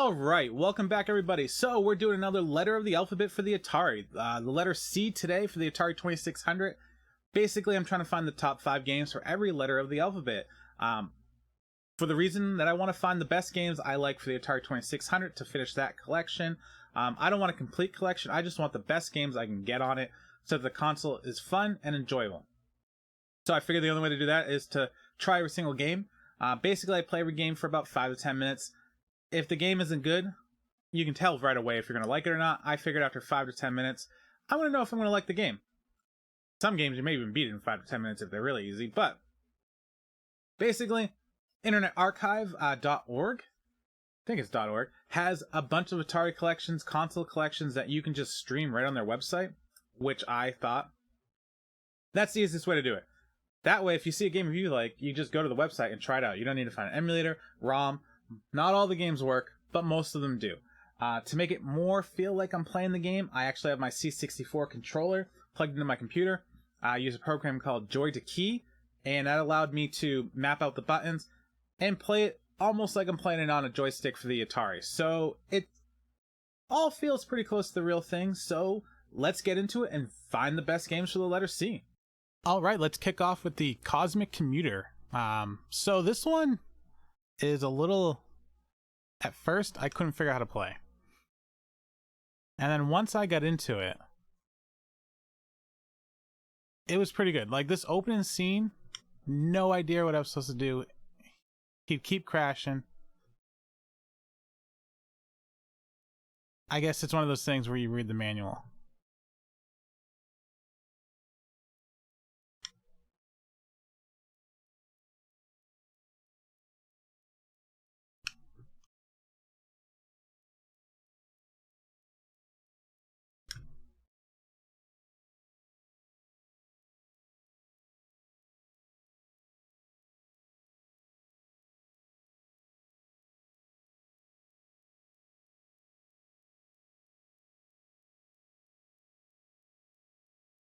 All right, welcome back, everybody. So we're doing another letter of the alphabet for the Atari. The letter C today for the Atari 2600. Basically, I'm trying to find the top 5 games for every letter of the alphabet. For the reason that I want to find the best games I like for the Atari 2600 to finish that collection. I don't want a complete collection. I just want the best games I can get on it so that the console is fun and enjoyable. So I figured the only way to do that is to try every single game. Basically, I play every game for about 5 to 10 minutes. If the game isn't good, you can tell right away if you're going to like it or not. I figured after 5 to 10 minutes, I want to know if I'm going to like the game. Some games you may even beat it in 5 to 10 minutes if they're really easy, but basically, internetarchive.org, I think it's .org, has a bunch of Atari collections, console collections that you can just stream right on their website, which I thought that's the easiest way to do it. That way, if you see a game you like, you just go to the website and try it out. You don't need to find an emulator, ROM. Not all the games work, but most of them do. To make it more feel like I'm playing the game, I actually have my C64 controller plugged into my computer. I use a program called Joy to Key, and that allowed me to map out the buttons and play it almost like I'm playing it on a joystick for the Atari. So it all feels pretty close to the real thing, so let's get into it and find the best games for the letter C. Alright, let's kick off with the Cosmic Commuter. So this one is a little... At first, I couldn't figure out how to play. And then once I got into it, it was pretty good. Like, this opening scene, no idea what I was supposed to do. He'd keep crashing. I guess it's one of those things where you read the manual.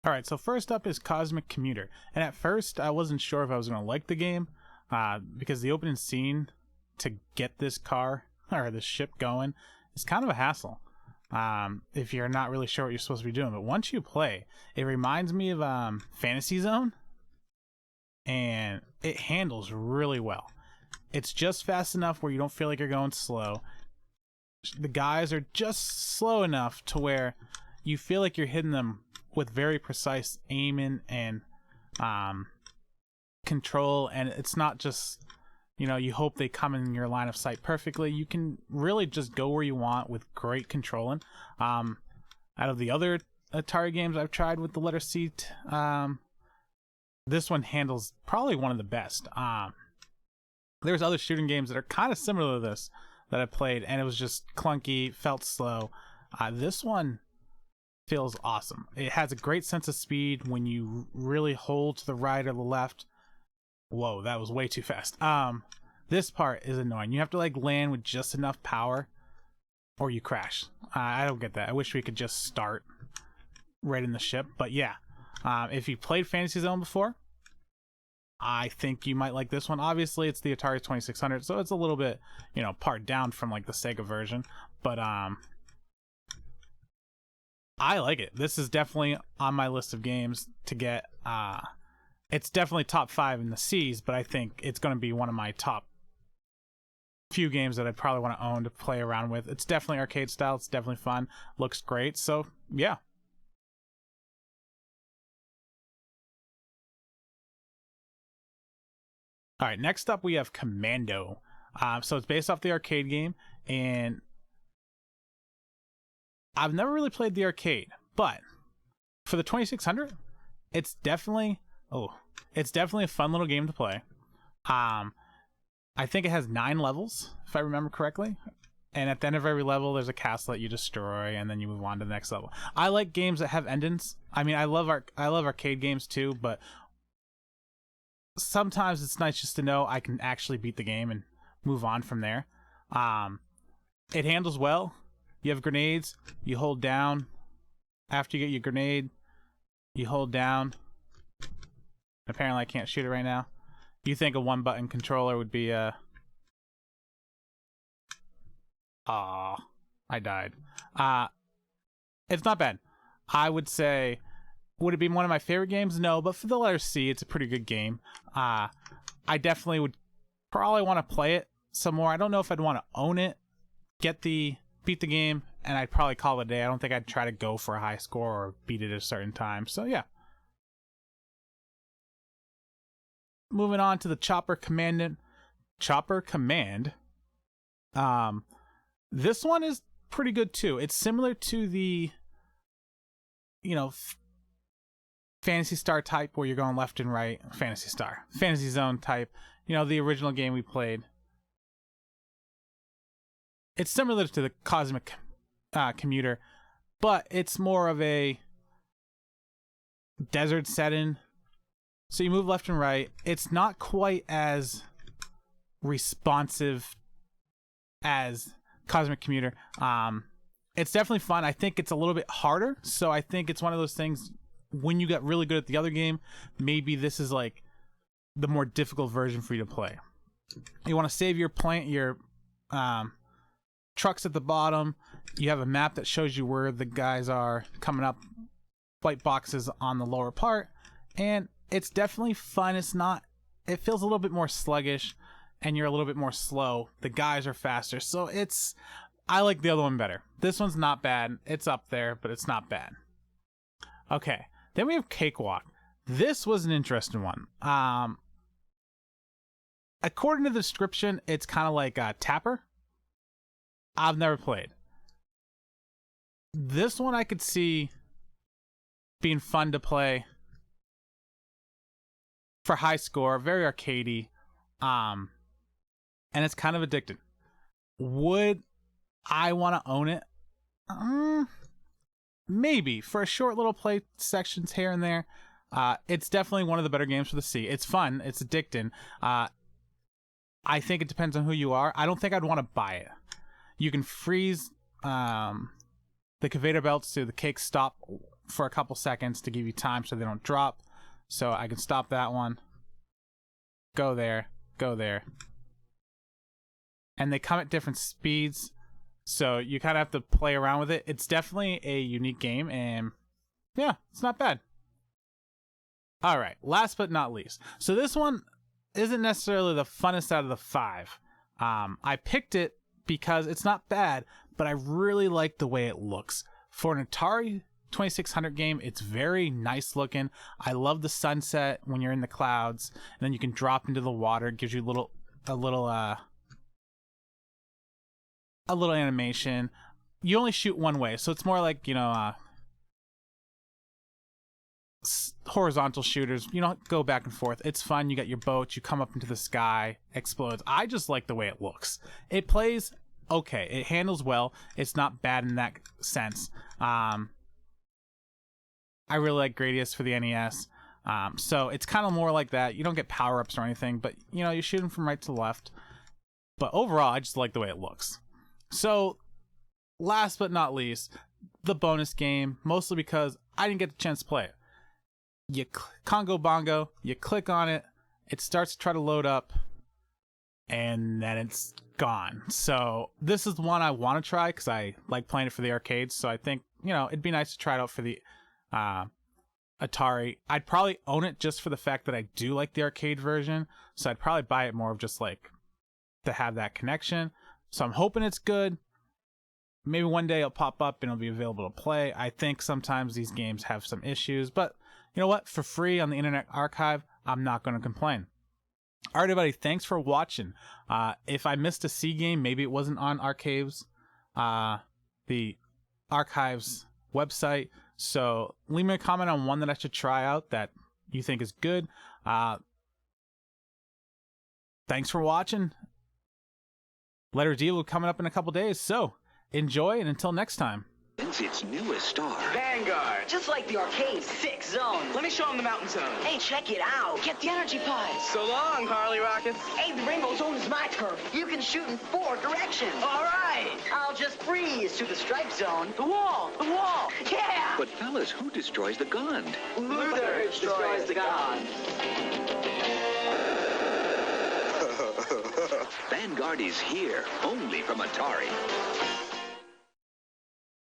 Alright, so first up is Cosmic Commuter. And at first, I wasn't sure if I was going to like the game, because the opening scene to get this car, or this ship going, is kind of a hassle, if you're not really sure what you're supposed to be doing. But once you play, it reminds me of Fantasy Zone, and it handles really well. It's just fast enough where you don't feel like you're going slow. The guys are just slow enough to where you feel like you're hitting them with very precise aiming and control, and it's not just, you know, you hope they come in your line of sight perfectly. You can really just go where you want with great controlling. Out of the other Atari games I've tried with the letter C, this one handles probably one of the best. There's other shooting games that are kind of similar to this that I played, and it was just clunky, felt slow. This one feels awesome. It has a great sense of speed when you really hold to the right or the left. Whoa, that was way too fast. This part is annoying. You have to like land with just enough power or you crash. I don't get that. I wish we could just start right in the ship. But yeah, if you played Fantasy Zone before, I think you might like this one. Obviously, it's the Atari 2600, so it's a little bit, you know, part down from like the Sega version. But I like it. This is definitely on my list of games to get. It's definitely top 5 in the C's, but I think it's going to be one of my top few games that I'd probably want to own to play around with. It's definitely arcade style. It's definitely fun. Looks great. So, yeah. All right, next up we have Commando. So it's based off the arcade game, and I've never really played the arcade, but for the 2600, it's definitely a fun little game to play. I think it has 9 levels, if I remember correctly. And at the end of every level, there's a castle that you destroy, and then you move on to the next level. I like games that have endings. I mean, I love arcade games too, but sometimes it's nice just to know I can actually beat the game and move on from there. It handles well. You have grenades, you hold down. After you get your grenade, you hold down. Apparently I can't shoot it right now. You think a 1-button controller would be Aw, I died. It's not bad. I would say, would it be one of my favorite games? No, but for the letter C, it's a pretty good game. I definitely would probably want to play it some more. I don't know if I'd want to own it, beat the game, and I'd probably call it a day. I don't think I'd try to go for a high score or beat it at a certain time. So yeah. Moving on to the Chopper Command. This one is pretty good too. It's similar to the, Fantasy Star type where you're going left and right. Fantasy Zone type. The original game we played. It's similar to the Cosmic Commuter, but it's more of a desert setting. So you move left and right. It's not quite as responsive as Cosmic Commuter. It's definitely fun. I think it's a little bit harder. So I think it's one of those things, when you get really good at the other game, maybe this is like the more difficult version for you to play. You want to save your trucks at the bottom. You have a map that shows you where the guys are coming up, white boxes on the lower part, and it's definitely fun. It feels a little bit more sluggish, and you're a little bit more slow. The guys are faster, so I like the other one better. This one's not bad. It's up there, but it's not bad. Okay, then we have Cakewalk. This was an interesting one. According to the description, it's kind of like a Tapper. I've never played. This one I could see being fun to play for high score, very arcadey, and it's kind of addicting. Would I want to own it? Maybe for a short little play sections here and there. It's definitely one of the better games for the C. It's fun. It's addicting. I think it depends on who you are. I don't think I'd want to buy it. You can freeze the conveyor belts so the cakes stop for a couple seconds to give you time so they don't drop. So I can stop that one. Go there. And they come at different speeds. So you kind of have to play around with it. It's definitely a unique game. And yeah, it's not bad. All right. Last but not least. So this one isn't necessarily the funnest out of the 5. I picked it because it's not bad, but I really like the way it looks. For an Atari 2600 game, it's very nice looking. I love the sunset when you're in the clouds, and then you can drop into the water. It gives you a little animation. You only shoot one way, so it's more like, horizontal shooters. You don't go back and forth. It's fun. You got your boat, you come up into the sky, explodes. I just like the way it looks. It plays okay. It handles well. It's not bad in that sense. I really like Gradius for the NES. So it's kind of more like that. You don't get power-ups or anything, but you're shooting from right to left. But overall, I just like the way it looks. So last but not least, the bonus game, mostly because I didn't get the chance to play it. You Congo Bongo, you click on it, it starts to try to load up, and then it's gone. So this is one I want to try because I like playing it for the arcades. So I think, it'd be nice to try it out for the Atari. I'd probably own it just for the fact that I do like the arcade version. So I'd probably buy it more of just like to have that connection. So I'm hoping it's good. Maybe one day it'll pop up and it'll be available to play. I think sometimes these games have some issues, but you know what? For free on the Internet Archive, I'm not going to complain. All right, everybody, thanks for watching. If I missed a C game, maybe it wasn't on Archives, the Archives website. So leave me a comment on one that I should try out that you think is good. Thanks for watching. Letter D will be coming up in a couple days, so enjoy, and until next time. Its newest star. Vanguard. Just like the arcade, 6 zones. Let me show him the mountain zone. Hey, check it out. Get the energy pods. So long, Harley Rockets. Hey, the rainbow zone is my turf. You can shoot in 4 directions. All right. I'll just freeze to the stripe zone. The wall. Yeah. But fellas, who destroys the gun? Luther destroys the gun. Vanguard is here, only from Atari.